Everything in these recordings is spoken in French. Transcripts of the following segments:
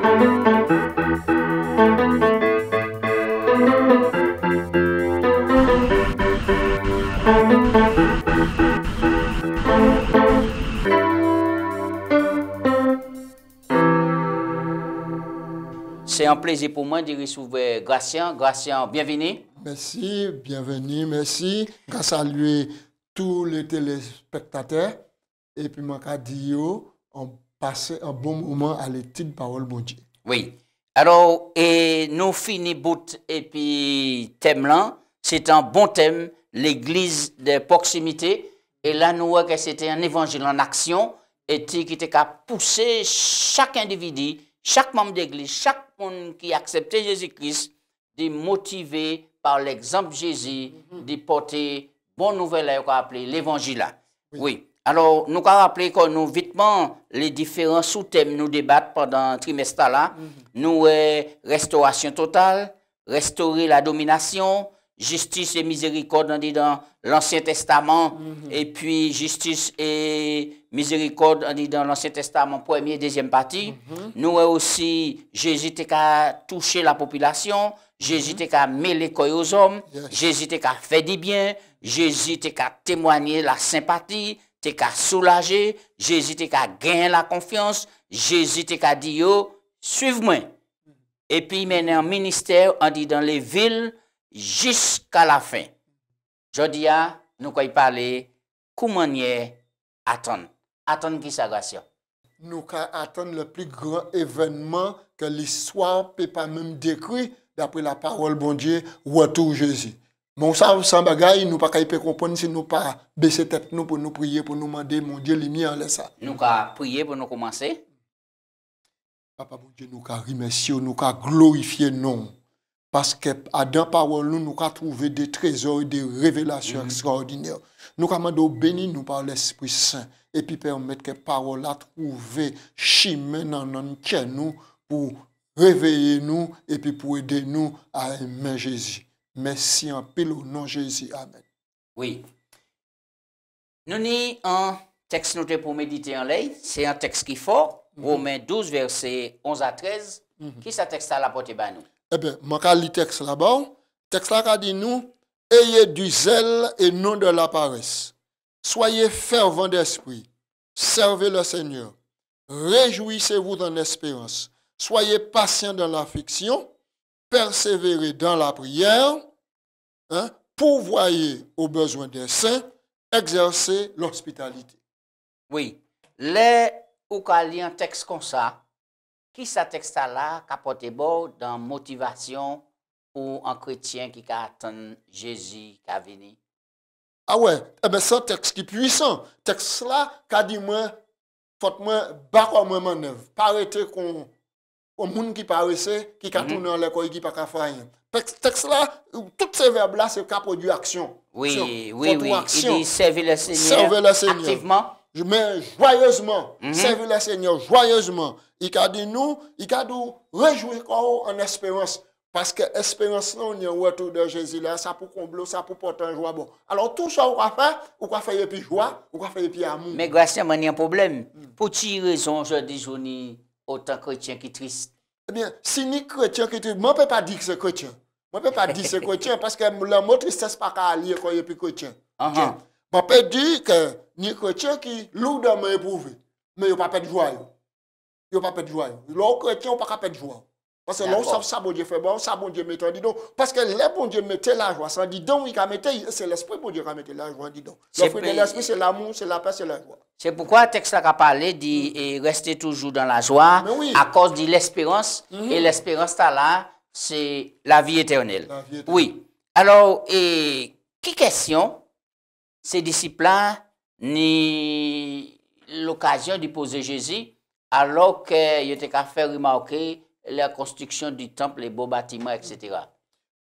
C'est un plaisir pour moi de recevoir Gratien. Gratien, bienvenue. Merci, bienvenue, merci. Grâce à lui, tous les téléspectateurs. Et puis, je dis, on passe un bon moment à l'étude parole bon Dieu. Oui. Alors, et nous finissons bout et puis thème là, c'est un bon thème, l'église de proximité. Et là, nous voyons que c'était un évangile en action et qui était à pousser chaque individu, chaque membre d'église, chaque monde qui acceptait Jésus-Christ, de motiver par l'exemple de Jésus, de porter bonne nouvelle qu'on appelle l'évangile. Oui. Alors, nous avons rappelé que nous, vitement, les différents sous-thèmes nous débattent pendant le trimestre là. Nous, restauration totale, restaurer la domination, justice et miséricorde, on dit dans l'Ancien Testament, et puis justice et miséricorde, on dit dans l'Ancien Testament, première et deuxième partie. Nous aussi, Jésus a touché la population, Jésus a mêlé aux hommes, Jésus a fait du bien, Jésus a témoigné la sympathie, a soulagé, Jésus a gagné la confiance, Jésus a dit, suivez-moi. Et puis, il mène un ministère, on dit dans les villes, jusqu'à la fin. Je dis, nous allons parler, comment attendre. Attendre qui ça, Gratien? Nous allons attendre le plus grand événement que l'histoire ne peut pas même décrire d'après la parole bon Dieu, retour Jésus. Bon, ça, sans bagaille, nous ne pouvons pas comprendre si nous ne pas baisser tête nous pour nous prier, pour nous demander, mon Dieu, lumière, laisse ça. Nous allons prier pour nous commencer. Papa, bon Dieu, nous allons remercier, nous allons glorifier non. Parce que dans la parole, nous allons trouver des trésors et des révélations extraordinaires. Nous allons bénir nous par l'Esprit Saint et puis permettre que la parole a trouvé chemin dans notre cœur nous pour réveiller nous et puis pour aider nous à aimer Jésus. Merci en pile au nom de Jésus. Amen. Oui. Nous avons un texte noté pour méditer en l'air. C'est un texte qui est fort. Romains 12, versets 11 à 13. Qui est ce texte à la portée de nous? Eh bien, je vais lire le texte là-bas. Le texte là dit nous, ayez du zèle et non de la paresse. Soyez fervents d'esprit. Servez le Seigneur. Réjouissez-vous dans l'espérance. Soyez patients dans l'affliction. Persévérez dans la prière. Pourvoyez aux besoins des saints. Exercez l'hospitalité. Oui. Les ou quand lire un texte comme ça, qui ce texte-là qui apporte dans la motivation pour un chrétien qui attend Jésus qui a venu? Ah ouais, eh bien c'est un texte qui est puissant. Texte là, qui dit moi, faut moi, battre moi manœuvre. Pas arrêter qu'on monde qui paraissait, qui a tourné en l'école, qui pas faire rien. Texte là, tous ces verbes là, c'est qu'à produire action. Oui, oui, oui. Action. Il dit servir le Seigneur. Servir le Seigneur. Activement. Mais joyeusement, servir le Seigneur joyeusement. Il a dit nous, il a dit réjouir en espérance. Parce que l'espérance, on est au retour de Jésus là, ça pour combler, ça pour porter un joie. Bon. Alors tout ça, on va faire et puis joie, on va faire et puis amour. Mais grâce à moi, il y a un problème. Pour quelle raison je dis je suis autant chrétien qui triste? Eh bien, si ni chrétien qui triste, moi je ne peux pas dire que c'est chrétien. Moi je ne peux pas dire que c'est chrétien parce que le mot tristesse n'est pas lié quand il est chrétien. Je peux dire que ni chrétien qui lourdement éprouvé, mais il n'y a pas de joie. Il n'y a pas de joie. L'autre chrétien, il n'y a pas de joie. Parce que là, ça, bon Dieu fait bon, ça, bon Dieu met, dit donc. Parce que les bon Dieu mettait la joie, ça dit donc, il a mis, c'est l'esprit, bon Dieu, qui a mis la joie, dit donc. Le fruit de l'esprit, c'est l'amour, c'est la paix, c'est la joie. C'est pourquoi le texte a parlé de rester toujours dans la joie, à cause de l'espérance, et l'espérance là, c'est la vie éternelle. Oui. Alors, qui question, ces disciples-là, ni l'occasion de poser Jésus, alors qu'il était qu'à faire remarquer la construction du temple, les beaux bâtiments, etc.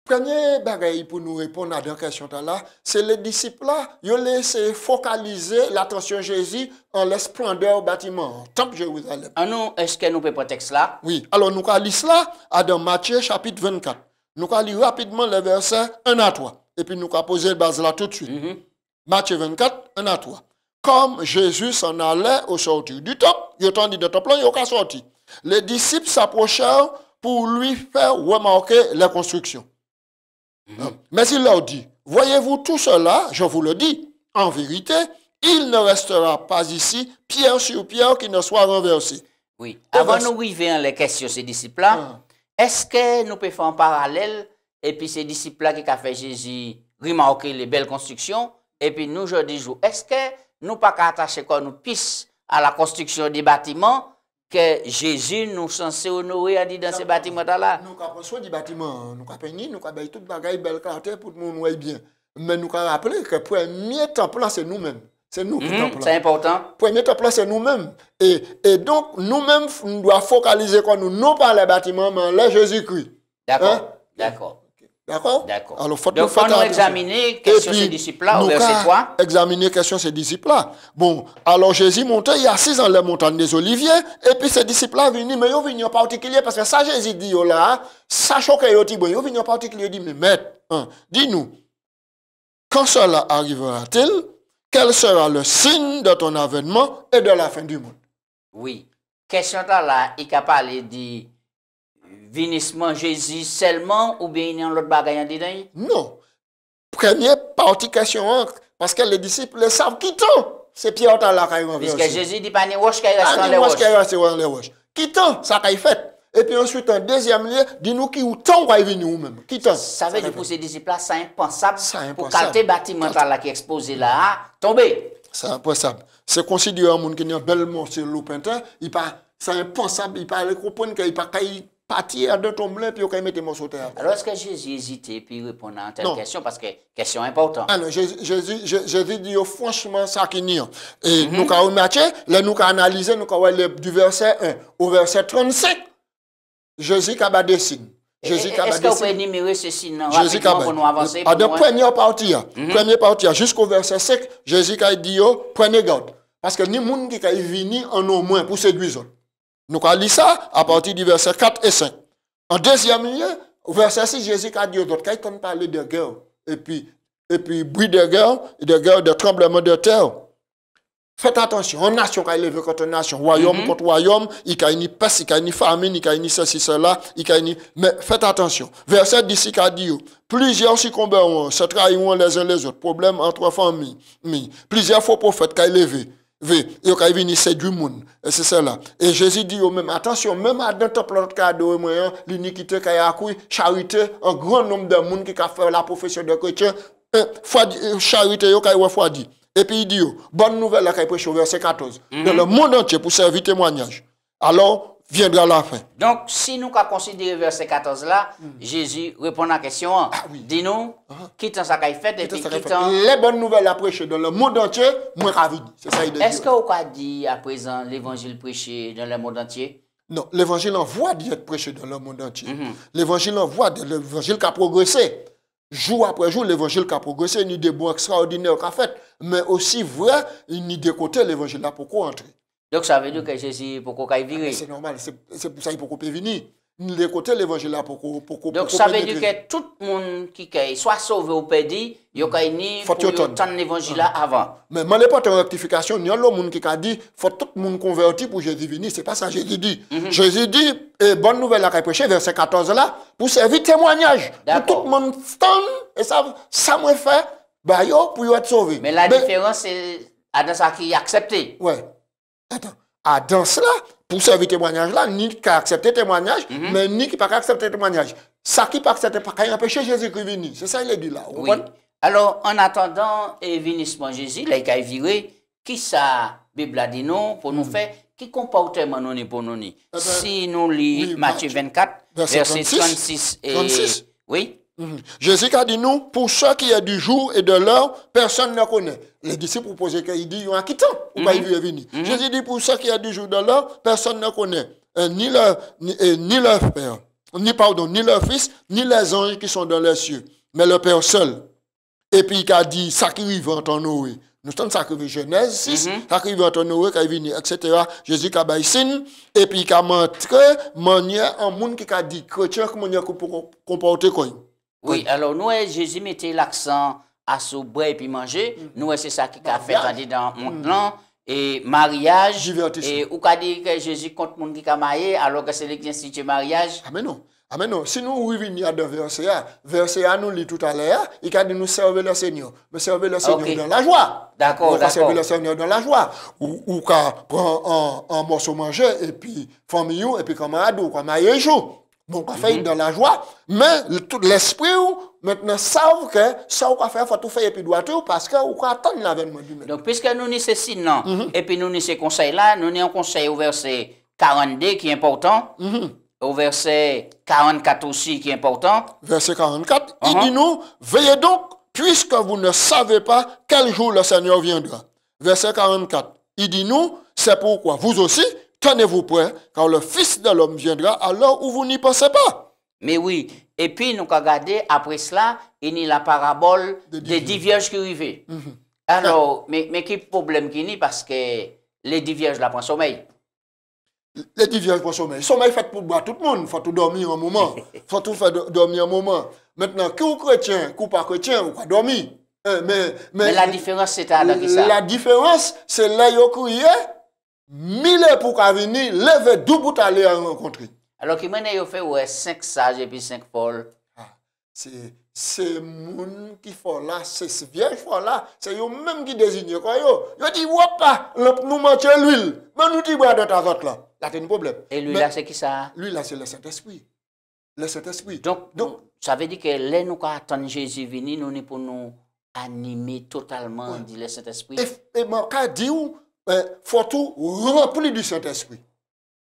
Premier bagaille pour nous répondre à la question là, c'est les disciples là, ils ont laissé focaliser l'attention de Jésus en la splendeur bâtiment, temple Jérusalem. Nous, est-ce que nous pouvons prendre texte là? Oui, alors nous allons lire cela dans Matthieu chapitre 24. Nous allons lire rapidement les versets 1 à 3. Et puis nous allons poser le base là tout de suite. Matthieu 24, 1 à 3. Comme Jésus s'en allait au sortir du temple, il a dit de temple là, il a sorti. Les disciples s'approchèrent pour lui faire remarquer les constructions. Mais il leur dit, voyez-vous tout cela, je vous le dis, en vérité, il ne restera pas ici pierre sur pierre qui ne soit renversé. Oui. Avant de nous arriver à les questions de ces disciples-là, est-ce que nous pouvons faire un parallèle et puis ces disciples-là qui ont fait Jésus remarquer les belles constructions et puis nous, aujourd'hui, est-ce que nous pas attacher quoi nous pisse à la construction des bâtiments que Jésus nous censé honorer dans ces bâtiments-là? Nous avons besoin des bâtiments, nous avons peigné, nous avons tout bagaille belle clarté pour que nous voyons bien. Mais nous avons rappelé que le premier temple, c'est nous-mêmes. C'est nous qui temple. C'est important. Le premier temple, c'est nous-mêmes. Et donc, nous-mêmes, nous devons focaliser quoi nous, non pas les bâtiments, mais les Jésus-Christ. D'accord. Hein? D'accord. D'accord? D'accord. Alors, faut donc, nous examiner question ces disciples-là au verset 3. Examiner question ces disciples-là. Bon, alors Jésus montait, il y a 6 ans, les montagnes des Oliviers, et puis ces disciples-là viennent, mais ils viennent en particulier, parce que ça, Jésus dit, là, ça choque, ils viennent en particulier, il dit, mais maître, dis-nous, quand cela arrivera-t-il, quel sera le signe de ton avènement et de la fin du monde? Oui. Question là, il a parlé de vinissement Jésus seulement ou bien il y a l'autre bagaille dedans? Non. Première partie question, parce que les disciples le savent qui t'ont. C'est Pierre là qui va puisque Jésus dit pas ni roche qui reste dans les roches. Qui t'ont, ça qu'il fait. Et puis ensuite, en deuxième lieu, dis-nous qui ou tant va venir ou même. Qui t'ont. Ça veut dire pour ces disciples-là, c'est impensable pour qualité bâtimentale là qui est exposé là, tomber. C'est impensable. C'est considéré un monde qui est bellement sur le peintre, c'est impensable, il parle comprendre qu'il pas partir de tomber puis il mettre morceau terre. Alors est-ce que Jésus hésitait puis répondre à telle question parce que question importante. Ah non, Jésus dit franchement ça qui n'y a. Et nous avons remarqué, là nous avons analysé, nous avons du verset 1 au verset 35. Jésus a des signes. Est-ce que vous pouvez énumérer ces signes rapidement pour nous avancer? De première partie, jusqu'au verset 5, Jésus a dit, prenez garde. Parce que ni monde qui est venu en au moins pour séduire. Nous avons lu ça à partir du verset 4 et 5. En deuxième lieu, au verset 6, Jésus a dit aux autres, quand on parlait de guerre, et puis bruit de guerre, de tremblement de terre. Faites attention, une nation qui est élevée contre une nation, royaume contre royaume, il y a une peste, il y a une famine, il y a une ceci, cela, il y a une... Mais faites attention. Verset 10 qui a dit, plusieurs succomberont, se trahiront les uns les autres, problème entre familles. Plusieurs faux prophètes qui sont élevés. Il y a une séduire du monde. C'est cela. Et Jésus dit même, attention, même à dans temple cadeau, l'iniquité qui a accru, charité, un grand nombre de monde qui a fait la profession de chrétien, charité, qui a foi dit. Et puis il dit, bonne nouvelle, là, qu'il prêche au verset 14. Dans le monde entier pour servir témoignage. Alors, viendra la fin. Donc, si nous considérons le verset 14 là, Jésus répond à la question. Dis-nous, qui t'en ça qu'il fait et puis qui t'en... Les bonnes nouvelles à prêcher dans le monde entier, moi, ravi. C'est ça, il dit. Est-ce que vous avez dit à présent l'évangile prêché dans le monde entier? Non, l'évangile en voie d'être prêché dans le monde entier. L'évangile en voie, l'évangile qui a progressé. Jour après jour, l'évangile qui a progressé, il y a des bons extraordinaires qui a fait, mais aussi vrai, il y a des côtés, l'évangile là pour entrer. Donc ça veut dire que Jésus pour qu'on virer. C'est normal, c'est pour ça qu'il faut venir. Les côtés, l'évangile là pour donc ça veut dire que tout le monde qui soit sauvé ou perdu, il y a ni pour entendre l'évangile là avant. Mais je n'ai pas de rectification, il y a le monde qui a dit faut tout le monde converti pour Jésus venir, c'est pas ça Jésus dit. Jésus dit bonne nouvelle à prêcher verset 14 là pour servir témoignage. Pour tout le monde stand et ça me fait bah yo pour être sauvé. Mais la différence c'est dans ça qui est accepté. Ouais. Attends, dans cela pour servir témoignage là, ni qui a accepté témoignage, mais ni qui pas accepté témoignage. Ça qui pas accepté pas empêcher Jésus de venir. C'est ça il est dit là. Oui. Alors en attendant le vinissement Jésus, là il a viré qui ça Bible a dit non pour nous faire qui comportement nous pour nous. Si nous lisons Matthieu 24 verset 36 et 36. Oui. Jésus a dit nous, pour ceux qui est du jour et de l'heure, personne ne connaît. Les disciples proposaient qu'il dit, il y a un quittant, ou pas il veut venir. Jésus dit, pour ceux qui est du jour et de l'heure, personne ne connaît. Ni leur père, ni leur fils, ni les anges qui sont dans les cieux, mais le Père seul. Et puis il a dit, ça qui arrive en ton Noé. Nous sommes ça qui arrive Genèse 6, ça qui arrive en ton Noé, qui est venu, etc. Jésus a dit signe, et puis il a montré, manière, un monde qui a dit, chrétien, comment il pour comporter quoi. Oui, alors nous, Jésus mettait l'accent à se boire et puis manger. Nous, c'est ça qui a fait dans mon plan. et mariage. Divertissement. Et ou ka dire que Jésus compte monde qui a marié alors que c'est lui qui institue mariage. Ah mais non. Ah mais non, si nous revenons dans verset A nous lit tout à l'heure, il a dit nous servir le Seigneur. Mais servir le Seigneur dans la joie. D'accord, d'accord. Servir le Seigneur dans la joie. Ou qu'à prendre un morceau manger et puis famille et puis camarade ou comme un jour. Bon, on fait dans la joie, mais tout l'esprit maintenant savent que ça on faire faut tout faire et puis doit tout parce que on attend l'avènement du même. Donc puisque nous ni ceci non et puis nous ni ces conseils là, nous ni un conseil au verset 42 qui est important. Au verset 44 aussi qui est important. Verset 44, il dit nous, veillez donc, puisque vous ne savez pas quel jour le Seigneur viendra. Verset 44, il dit nous, c'est pourquoi vous aussi, tenez-vous prêts, car le Fils de l'homme viendra à l'heure où vous n'y pensez pas. Mais oui, et puis nous avons regardé, après cela, il y a la parabole des 10 vierges qui arrivaient. Alors, mais quel problème qu'il y a parce que les 10 vierges là prennent sommeil. Les 10 vierges pour sommeil. Sommeil fait pour boire tout le monde. Il faut tout dormir un moment. Il faut tout faire dormir un moment. Maintenant, qui est chrétien, qui n'est pas chrétien, ou pas dormir. Mais la différence, c'est à qui ça? La différence, c'est là où crié, 1000 pour venir, lever 2 pour aller à rencontrer. Alors, qui m'a fait 5 sages et puis 5 folles. C'est moun qui font là, c'est vierge font là, c'est eux même qui désignent quoi yo. Yo dit pas, nous manquons l'huile. Mais nous dit bois dans ta vote là. Là c'est un problème. Et lui là c'est qui ça? Lui là c'est le Saint-Esprit. Le Saint-Esprit. Donc ça veut dire que là nous quand attendre Jésus venir nous pour nous animer totalement dit le Saint-Esprit. Et moi quand dit faut tout remplir du Saint-Esprit.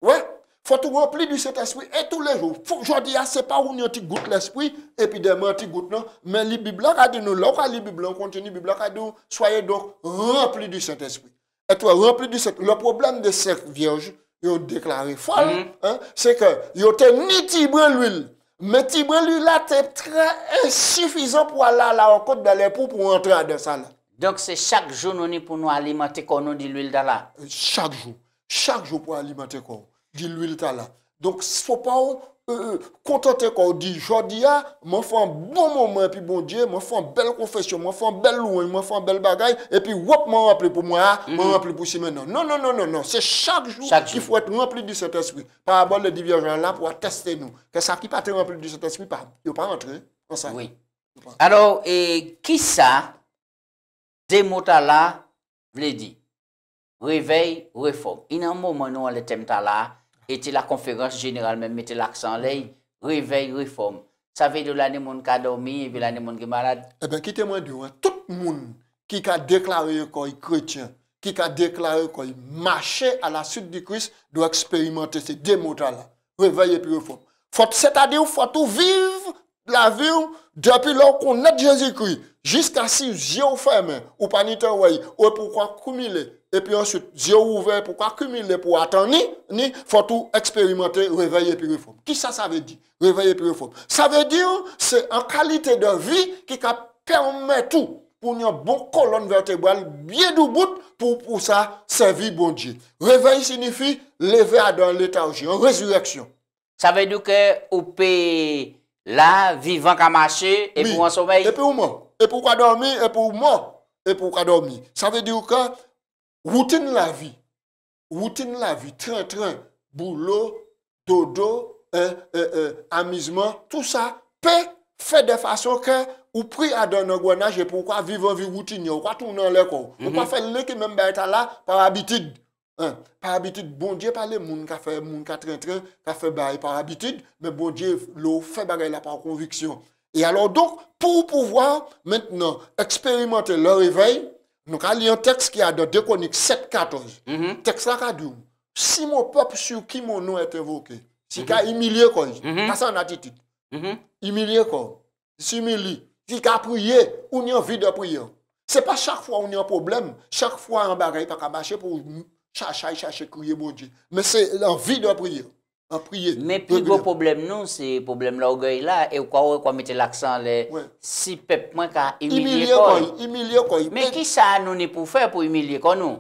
Ouais. Faut tout remplir du Saint-Esprit et tous les jours. Je dis, c'est pas où on a goûte l'esprit et puis demain on goûte non. Mais la Bible a dit nous, là où la Bible, on continue, la Bible a dit soyez donc remplis du Saint-Esprit. Et toi, remplis du Saint-Esprit. Le problème de ces vierges, ils ont déclaré folle, c'est que ils ont ni tibré l'huile. Mais tibré l'huile là, c'est très insuffisant pour aller à la rencontre de l'époux pour entrer dans ça là. Donc c'est chaque jour nous pour nous alimenter quand nous dit l'huile dans là. Chaque jour pour alimenter quoi. Dit l'huile là. Donc, il ne faut pas contenter qu'on dit, je dis, moi, je fais un bon moment, et puis bon Dieu, moi, je fais une belle confession, moi, je fais une belle louange, moi, je fais une belle bagaille, et puis, wop, moi, rempli pour moi, moi, rempli pour si maintenant. Non. C'est chaque jour qu'il faut être rempli du Saint-Esprit. Parabole de divergence là pour tester nous. Que ça qui pas être rempli du Saint-Esprit, il ne peut pas rentrer. Oui. Alors, et qui ça, des mots là, veut dire? Réveil, réforme. Il y a un moment où le thème là, et la conférence générale même mettait l'accent là, réveil, réforme. Ça veut dire l'année monde qui a dormi et puis l'année monde qui est malade. Eh bien, quittez-moi dire, tout le monde qui a déclaré qu'il est chrétien, qui a déclaré qu'il marche à la suite du Christ, doit expérimenter ces deux mots-là. Réveil et puis réforme. C'est-à-dire qu'il faut tout vivre la vie depuis lors qu'on est Jésus-Christ, jusqu'à si yeux fermés, ou pas ni ou pourquoi cumuler. Et puis ensuite, yeux ouverts, pourquoi cumuler pour attendre, ni faut tout expérimenter, réveiller puis réforme. Qui ça veut dire? Réveiller puis réforme. Ça veut dire, c'est en qualité de vie qui permet tout pour une bonne colonne vertébrale bien debout pour ça servir bon Dieu. Réveil signifie lever dans léthargie, en résurrection. Ça veut dire que on peut là, vivant qu'à marcher, et pour un sommeil. Et pour moi. Et pourquoi dormir, et pour moi. Et pourquoi dormir. Ça veut dire que routine la vie, train, boulot, dodo, amusement, tout ça peut faire de façon que ou pris à donner un grenage et pourquoi vivre une vie routine, ou quoi tourner dans l'école. Pourquoi faire le qui même là par habitude. Par habitude, bon Dieu parle, moun ka fait moun ka train, ka fait bail par habitude, mais bon Dieu l'eau fait bail là par conviction. Et alors donc, pour pouvoir maintenant expérimenter le réveil, nous avons lu un texte qui a dans 2 Chroniques 7:14. Texte là dit, si mon peuple sur qui mon nom est invoqué, si qu'a humilié quoi, pas ça en attitude. Humilié quoi, s'humilie, si qu'a prié, ou n'y a envie de prier. C'est pas chaque fois où on a un problème, chaque fois un bagage pas marcher pour chercher, crier bon Dieu. Mais c'est l'envie de prier. En prier. Mais plus gros problème, nous, c'est le problème l'orgueil là, et quoi mettre l'accent là. Si peuple moins qu'à humilier quoi. Mais qui ça nous n'est pour faire pour humilier quoi nous?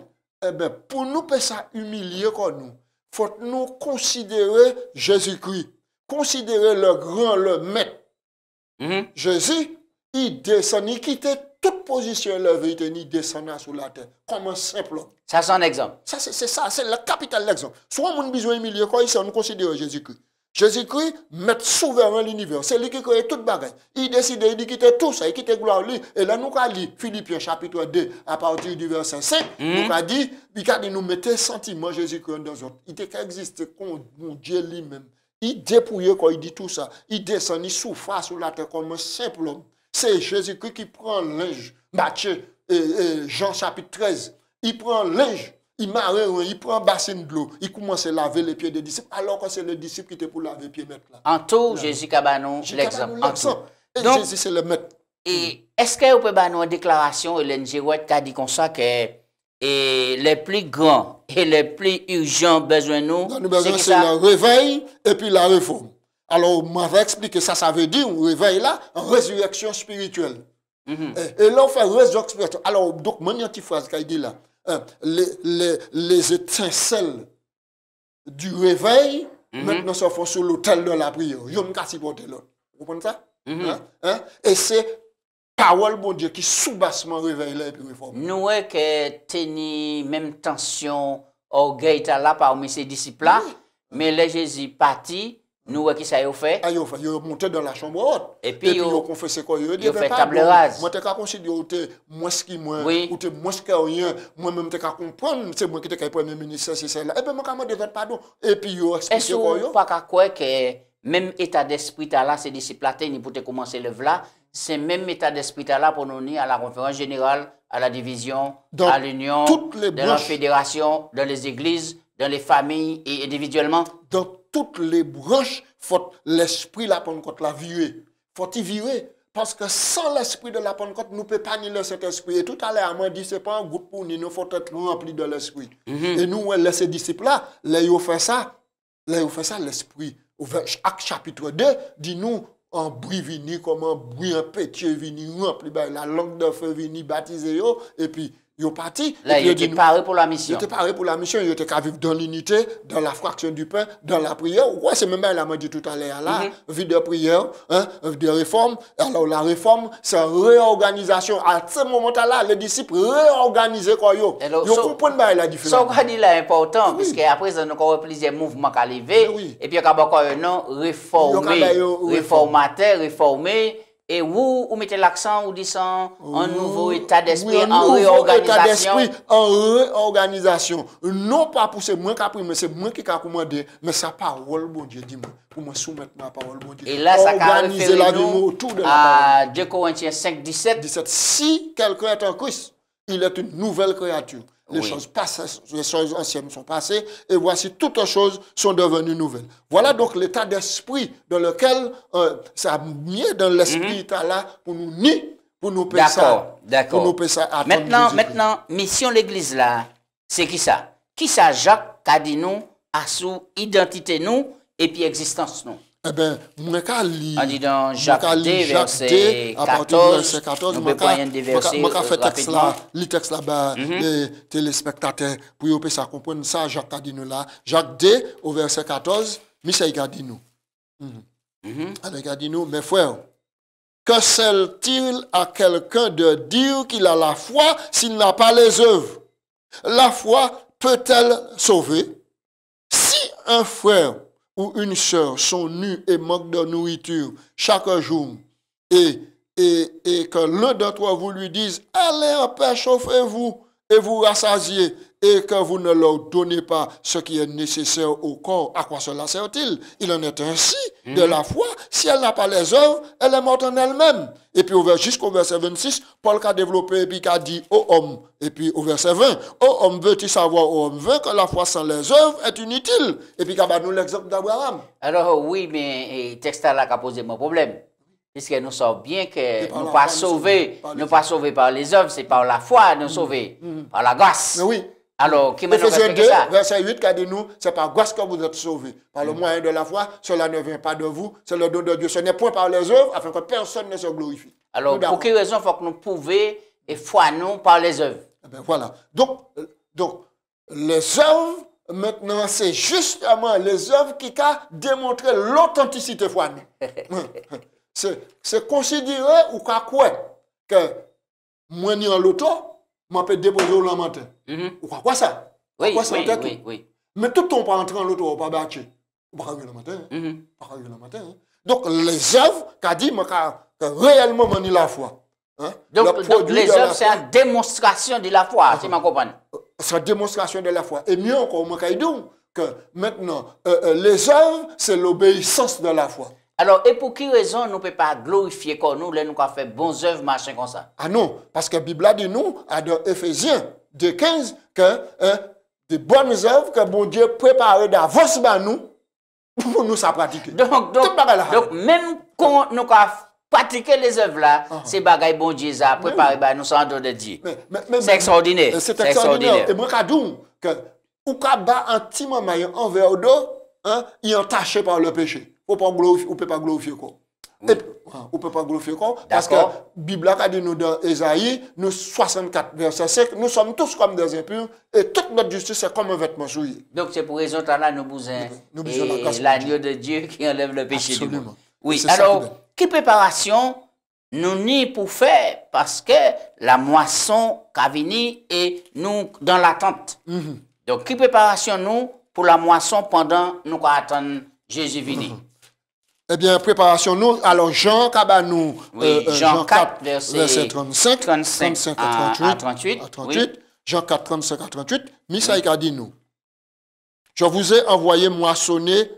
Eh bien, pour nous faire ça humilier quoi nous, faut nous considérer Jésus-Christ, considérer le grand, le maître. Jésus, il descend, il quittait toute position levée, il tenait descendre sur la terre, comme un simple homme. Ça, c'est un exemple. Ça, c'est le capital exemple. Soit on a besoin humilier, quoi, ici, on considère Jésus-Christ. Jésus-Christ met souverain l'univers. C'est lui qui crée toute bagaille. Il décide, il dit quitter tout ça, il quitte gloire lui. Et là, nous avons lu Philippiens chapitre 2, à partir du verset 5, nous avons dit, il nous mettait sentiment Jésus-Christ dans autres. Il existe comme mon Dieu lui-même. Il dépouille quand il dit tout ça. Il descend, il souffre sur la terre comme un simple homme. C'est Jésus-Christ qui prend l'ange. Matthieu, Jean chapitre 13. Il prend l'ange. Il marre, il prend un bassin de l'eau, il commence à laver les pieds des disciples, alors que c'est le disciple qui était pour laver les pieds maître là. En tout, Jésus Cabanon, l'exemple. Et donc, Jésus, c'est le maître. Et est-ce que vous pouvez faire une déclaration, Hélène Girouette, qui a dit comme ça que les plus grands et les plus urgents besoins nous, c'est le réveil et puis la réforme. Alors, on m'avait expliqué ça, ça veut dire, un réveil là, une résurrection spirituelle. Et là, on fait résurrection spirituelle. Alors, donc, mon antiphrase qu'il dit là, les étincelles du réveil, maintenant, se font sur l'autel de la prière. Je ne peux pas supporter l'autre. Vous comprenez ça? Et c'est parole, bon Dieu, qui sous-bassement réveille et puis réforme. Nous, que tenir même tension, orgueil, là parmi ces disciples-là, mais les Jésus parti. Nous, qui ça y a fait? Il a monté dans la chambre haute. Et puis, il a confessé quoi? Il a fait table rase. Moi, je considère que moi, ce qui moi, ou te moi, ce qui rien, moi-même, je comprendre, c'est moi qui suis premier ministre, c'est celle-là. Et puis, moi, je demande pardon. Et puis, il a expliqué quoi? Est-ce pas quoi que même état d'esprit là, ces disciples-là, pour te commencer le là, c'est même état d'esprit là pour nous unir à la conférence générale, à la division, à l'union, dans la fédération, dans les églises, dans les familles et individuellement? Dans toutes les branches, faut l'esprit la Pentecôte la virer. Faut y virer. Parce que sans l'esprit de la Pentecôte, nous ne pouvons pas nier cet esprit. Et tout à l'heure, on dit, ce n'est pas un groupe pour nous, il faut être rempli de l'esprit. Et nous, ces disciples-là, ils ont fait ça, l'esprit. Acte chapitre 2, dit-nous, un bruit vini, comme un bruit, un pétier vini, rempli, la langue de feu vini, baptisé, et puis, ils sont partis. Là, ils étaient parés pour la mission. Ils étaient parés pour la mission. Ils étaient qu'à vivre dans l'unité, dans la fraction du pain, dans la prière. Ouais, c'est même là, il m'a dit tout à l'heure, là, vie de prière, de réforme. Alors, la réforme, c'est une réorganisation. À ce moment-là, les disciples réorganisaient quoi, ils comprennent la différence. Ça, on dit là important, puisque après, nous avons plusieurs mouvements qui arrivent. Et puis, il y a encore un nom réformé, réformateur, réformé. Et vous mettez l'accent, vous dites un nouveau état d'esprit, en réorganisation. En réorganisation. Non pas pour c'est moi qui a pris, mais c'est moi qui a commandé. Mais sa parole, bon Dieu, dis-moi, pour me soumettre ma parole, bon Dieu. Et là, ça a référé autour de à 2 Corinthiens 5, 17. Si quelqu'un est en Christ, il est une nouvelle créature. Les choses passées, les choses anciennes sont passées, et voici toutes les choses sont devenues nouvelles. Voilà donc l'état d'esprit dans lequel ça a mis dans l'esprit là pour nous nier, pour nous payer ça. D'accord. Pour nous payer ça. Maintenant, mission l'église là, c'est qui ça? Qui ça Jacques a dit nous, à sous identité nous, et puis existence nous? Eh bien, moi, on dit dans Jacques 2, verset 14, nous pouvons prendre des versets rapidement. Le texte là-bas, les téléspectateurs, pour que ça comprenne ça, Jacques a dit nous là. Jacques 2, au verset 14, Michel a dit nous. Il a dit nous, mes frères, que sert-il à quelqu'un de dire qu'il a la foi s'il n'a pas les œuvres? La foi peut-elle sauver? Si un frère ou une sœur sont nus et manquent de nourriture chaque jour, et que l'un d'entre vous lui dise, allez en paix, chauffez-vous, et vous rassasiez, et que vous ne leur donnez pas ce qui est nécessaire au corps, à quoi cela sert-il? Il en est ainsi de la foi. Si elle n'a pas les œuvres, elle est morte en elle-même. Et puis jusqu'au verset 26, Paul a développé et puis a dit ô homme, et puis au verset 20, ô homme, veux-tu savoir, ô homme, veut que la foi sans les œuvres est inutile? Et puis il a nous l'exemple d'Abraham. Alors oui, mais le texte là a posé mon problème. Puisque nous savons bien que nous ne pas sauvés, par les œuvres, c'est par la foi, nous sauvés par la grâce. Oui. Alors, qui m'a dit ça? Verset 8 qui a dit nous, c'est par grâce que vous êtes sauvés. Par le moyen de la foi, cela ne vient pas de vous, c'est le don de Dieu. Ce n'est point par les œuvres, afin que personne ne se glorifie. Alors, pour quelle raison faut que nous prouvions et foi nous par les œuvres? Eh bien, voilà. Donc, les œuvres, maintenant, c'est justement les œuvres qui ont démontré l'authenticité foi nous. C'est considéré ou quoi que moi ni en loto, moi peux déposer au lamentin. Ou quoi ça? Oui, Quoi ça oui. Mais tout ton pas entrer en loto, ou pas battre. Ou pas arriver le matin. Pas arriver le matin. Donc les œuvres qu'a dit moi que réellement moi ni la foi. Hein? Donc les œuvres c'est une démonstration de la foi, si je comprends. C'est une démonstration de la foi. Et mieux encore, moi qu'a dit que maintenant les œuvres c'est l'obéissance de la foi. Alors, et pour quelle raison nous ne pouvons pas glorifier comme nous, nous avons fait bonnes œuvres, machin comme ça? Ah non, parce que la Bible a dit nous, dans Éphésiens 2:15, que des bonnes œuvres que bon Dieu prépare d'avance par nous, pour nous ça pratiquer. Donc même quand nous avons pratiqué les œuvres là, c'est bagaille bon Dieu a préparé par nous sans don de Dieu. C'est extraordinaire. C'est extraordinaire. Et moi, je dis que, ou quand un petit moment envers d'eau, il est entaché par le péché. On ne peut pas glorifier quoi. On ne peut pas glorifier quoi. Parce que la Bible a dit nous dans Ésaïe, nous 64 verset 5, nous sommes tous comme des impurs et toute notre justice est comme un vêtement souillé. Donc c'est pour raison là nous besoin l'agneau de Dieu qui enlève le péché du monde. Oui, alors, quelle préparation nous ni pour faire parce que la moisson qu'a venu et nous dans l'attente. Donc, quelle préparation nous pour la moisson pendant nous attendons Jésus venir? Eh bien, préparation nous. Alors, Jean Cabanou, Jean 4, verset 35 à 38. Jean 4, 35 à 38. Misaïk a dit nous. Je vous ai envoyé moissonner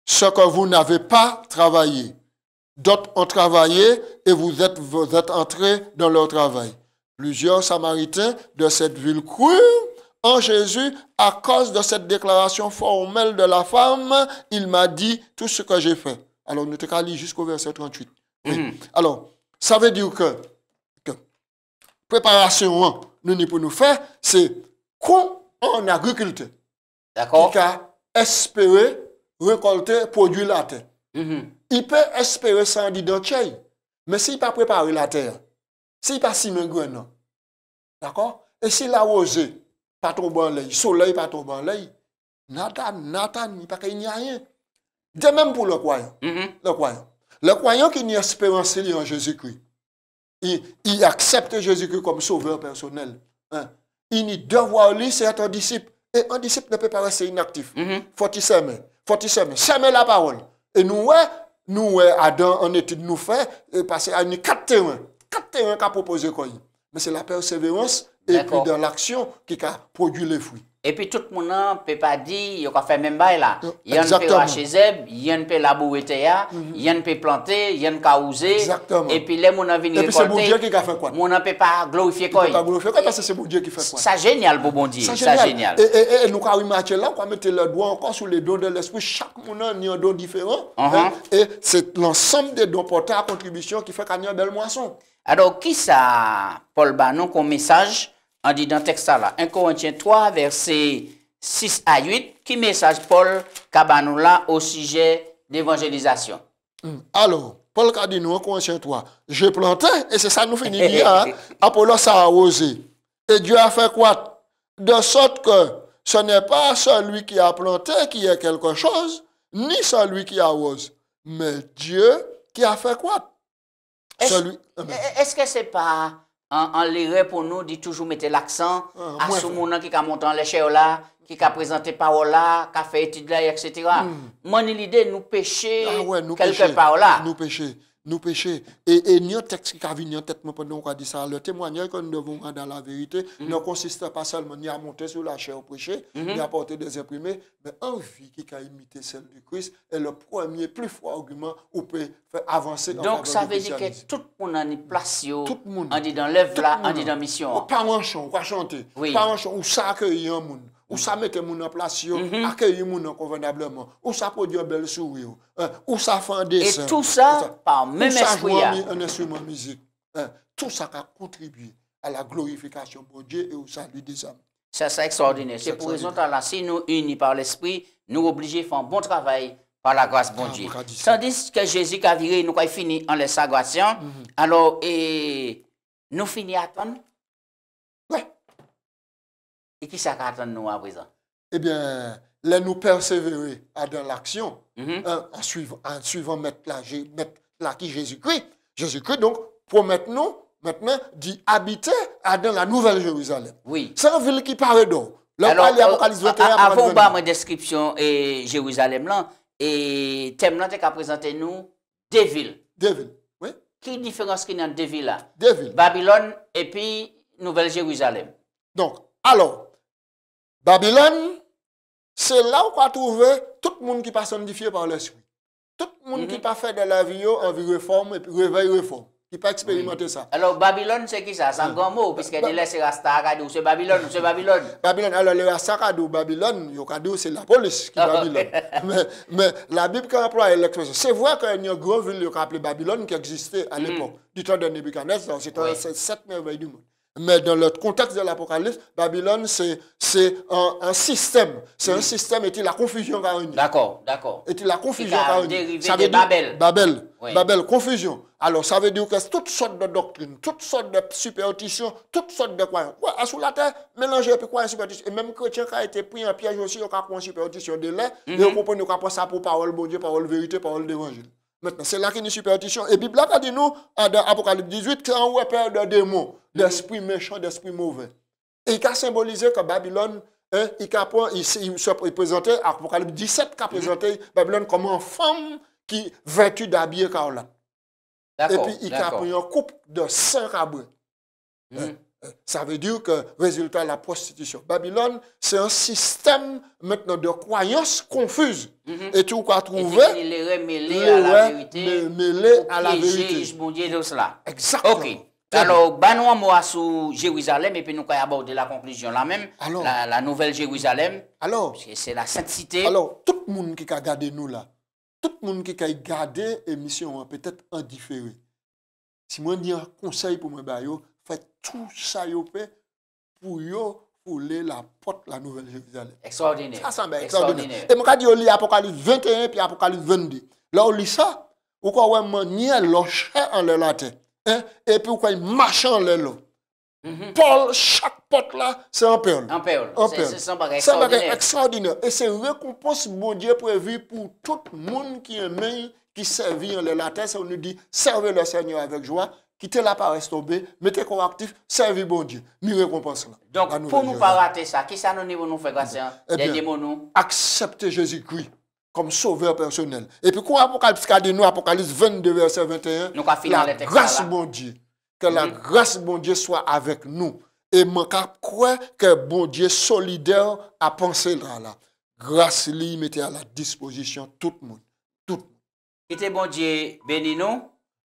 ce que vous n'avez pas travaillé. D'autres ont travaillé et vous êtes entrés dans leur travail. Plusieurs Samaritains de cette ville crurent en Jésus à cause de cette déclaration formelle de la femme. Il m'a dit tout ce que j'ai fait. Alors, nous te lire jusqu'au verset 38. Oui. Alors, ça veut dire que préparation, nous pour nous faire, c'est qu'on en agriculteur qui a espéré récolter, produire la terre. Il peut espérer sans d'identité, mais s'il n'a pas préparé la terre, s'il n'a pas simé un grain, d'accord? Et s'il a osé, pas tomber en l'œil, soleil pas tomber en l'œil, Nathan, il pas qu'il n'y a rien. De même pour le croyant. Le croyant qui n'a espérance en Jésus-Christ, il accepte Jésus-Christ comme sauveur personnel. Il n'y devoir lui, c'est être un disciple. Et un disciple ne peut pas rester inactif. Faut il s'aimer. S'aimer la parole. Et nous, Adam, en étude, nous fait passer à une 4 terrains. 4 terrains qu'a proposé quoi. Mais c'est la persévérance et puis dans l'action qui a produit les fruits. Et puis tout le monde ne peut pas dire, il a fait même bail là. Il y a un peu racher zeb, il y a un peu labourer terre, il y a un peu planter, il y a un causer. Et puis les gens viennent récolter. Et puis c'est bon Dieu qui a fait quoi? On ne peut pas glorifier quoi. On ne peut pas glorifier quoi parce que c'est bon Dieu qui fait quoi. C'est génial pour bon Dieu. C'est génial. Et nous avons remarqué là, on va mettre le doigt encore sur les dons de l'esprit. Chaque monde a un don différent. Et c'est l'ensemble des dons portés à contribution qui fait qu'il y a une belle moisson. Alors, qui ça, Paul Banon, comme message? On dit dans le texte là, 1 Corinthiens 3, verset 6 à 8, qui message Paul Cabanou là au sujet d'évangélisation? Alors, Paul a dit nous, 1 Corinthiens 3, j'ai planté, et c'est ça nous finit bien, Apollos a arrosé. Et Dieu a fait quoi? De sorte que ce n'est pas celui qui a planté qui est quelque chose, ni celui qui arrose, mais Dieu qui a fait quoi? Est-ce que c'est pas en l'erreur pour nous de toujours mettre l'accent à ce monde qui a monté en l'échelle là, qui a présenté parole là, qui a fait étude là, etc. Moi, l'idée nous pécher quelque part là. Nous pécher. Et nous, texte qui a venu en tête pendant qu'on a dit ça, le témoignage que nous devons rendre dans la vérité ne consiste pas seulement ni à monter sur la chair au prêcher, ni à porter des imprimés, mais en vie qui a imité celle du Christ est le premier, plus fort argument où peut faire avancer. Donc ça veut dire que tout le monde a une place, on dit dans l'œuvre là, on dit dans la mission. Pas en chant, on va chanter. Pas en chant, où ça accueille un monde. Où ça mette moun en place, accueille moun convenablement, où ça produit un bel sourire, où ça fait un dessin. Et tout ça, par même esprit. Un instrument de musique. Tout ça a contribué à la glorification de Dieu et au salut des âmes. C'est extraordinaire. C'est pour raison là, si nous unis par l'esprit, nous obligés à faire un bon travail par la grâce de Dieu. Tandis que Jésus a viré, nous avons fini en les sagration. Alors, nous finissons à attendre. Et qui ça attend nous à présent? Eh bien, là nous persévérer dans l'action, en suivant mettre là qui Jésus-Christ. Jésus-Christ, donc, promettez-nous, maintenant, dit habiter dans la Nouvelle Jérusalem. Oui. C'est une ville qui paraît d'eau. Alors, Apocalypse 21, avant ma description et Jérusalem là, et thème là, tu as présenté nous deux villes. Deux villes, oui. Quelle différence qu'il y a entre deux villes là? Deux villes. Babylone et puis Nouvelle Jérusalem. Donc, alors, Babylone, c'est là où on va trouver tout le monde qui passe sanctifié par l'esprit. Tout le monde qui pas fait de la vie en vie réforme et puis réveil-réforme. Qui pas expérimenté ça. Alors, Babylone, c'est qui ça? C'est un grand mot, puisque c'est Rasta, c'est Babylone, c'est Babylone. Babylone, alors le Rasta, Babylone, c'est la police qui est Babylone. mais la Bible qui emploie l'expression, c'est vrai qu'il y a une grande ville qui appelée Babylone qui existait à l'époque, du temps de Nebuchadnezzar, c'était 7 merveilles du monde. Mais dans le contexte de l'Apocalypse, Babylone, c'est un système. C'est un système et la confusion qui a réuni. D'accord, d'accord. Et la confusion qui a réuni. Ça veut dire Babel. Babel. Oui. Babel, confusion. Alors, ça veut dire que toutes sortes de doctrines, toutes sortes de superstitions, toutes sortes de croyances. Ouais, sous la terre, mélanger et puis croyances superstitions. Et même chrétien qui a été pris en piège aussi, il a pris une superstition de lait. Et on comprend qu'on prend ça pour parole bon Dieu, parole vérité, parole d'évangile. Maintenant, c'est là qu'il y a une superstition. Et puis, là, il dit nous, dans Apocalypse 18, que on repère de démons, d'esprits méchants, d'esprits mauvais. Et il a symbolisé que Babylone, il se présentait, Apocalypse 17, qui a présenté Babylone comme une femme qui vêtue d'habillé Carolate. Et puis, il a pris un couple de 5 cabrets. Ça veut dire que, résultat, la prostitution. Babylone, c'est un système maintenant de croyances confuses. Et tu vas trouver les mêlés à la vérité. Mêlés à la vérité. Exactement. Ok. Alors, nous avons sur Jérusalem et puis nous allons aborder la conclusion là même. Alors, la nouvelle Jérusalem. Alors, c'est la sainte cité. Alors, tout le monde qui a gardé nous là, tout le monde qui a gardé l'émission peut-être en différé. Si moi dis un conseil pour moi, faites tout ça pour fouler la porte la nouvelle Jérusalem. Extraordinaire. Ça semble extraordinaire. Et moi dis lit Apocalypse 21 puis Apocalypse 22. Là on lit ça, ou quoi ouais manier l'oche en le latin. Et puis quoi marche en le lot. Paul, chaque porte là, c'est un perle. Un perle. C'est un bagage extraordinaire. Et c'est récompense bon Dieu prévu pour tout le monde qui aime, qui servit en le latin. Ça nous dit, servez le Seigneur avec joie, quittez la paresse tombée, mettez correctif, servez bon Dieu. Mi récompense là. Donc, pour nous pas rater ça, qui ça nous fait grâce? Des mots acceptez Jésus-Christ comme sauveur personnel. Et puis, quand Apocalypse dit nous, Apocalypse 22, verset 21, la grâce bon Dieu. Que la grâce bon Dieu soit avec nous. Et moi, je crois que bon Dieu solidaire a pensé là. Grâce lui mettez à la disposition tout le monde. Tout le monde. Était bon Dieu béni nous.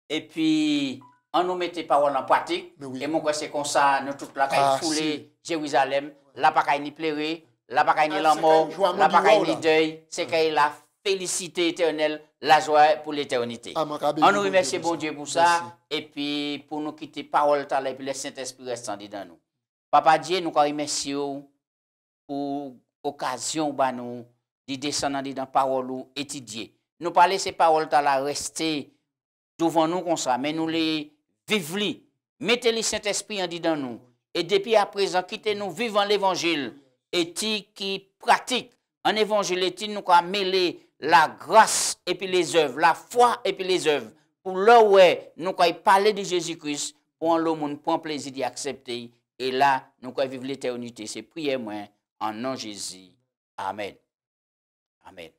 Et puis, on nous mettait parole en pratique. Oui. Et moi, c'est comme ça, nous toute la caille foulée Jérusalem. La pacaille ni pleurer, la pacaille ni la mort, la pacaille ni deuil. C'est qu'il la félicité éternelle, la joie pour l'éternité. On nous remercie bon Dieu pour ça. Et puis, pour nous quitter parole, et puis le Saint-Esprit reste dans nous. Papa Dieu, nous remercions pour l'occasion de descendre dans la parole ou étudier. Nous pas laisser paroles là rester devant nous comme ça, mais nous les vivons. Mettez le Saint-Esprit en dedans nous. Et depuis à présent, quittez-nous vivant l'évangile. Et qui pratique en évangile, et nous avons mêlé la grâce et puis les œuvres, la foi et puis les œuvres. Pour là où nous avons parlé de Jésus-Christ, pour le monde prend plaisir d'y accepter. Et là, nous allons vivre l'éternité. C'est prier moi en nom de Jésus. Amen. Amen.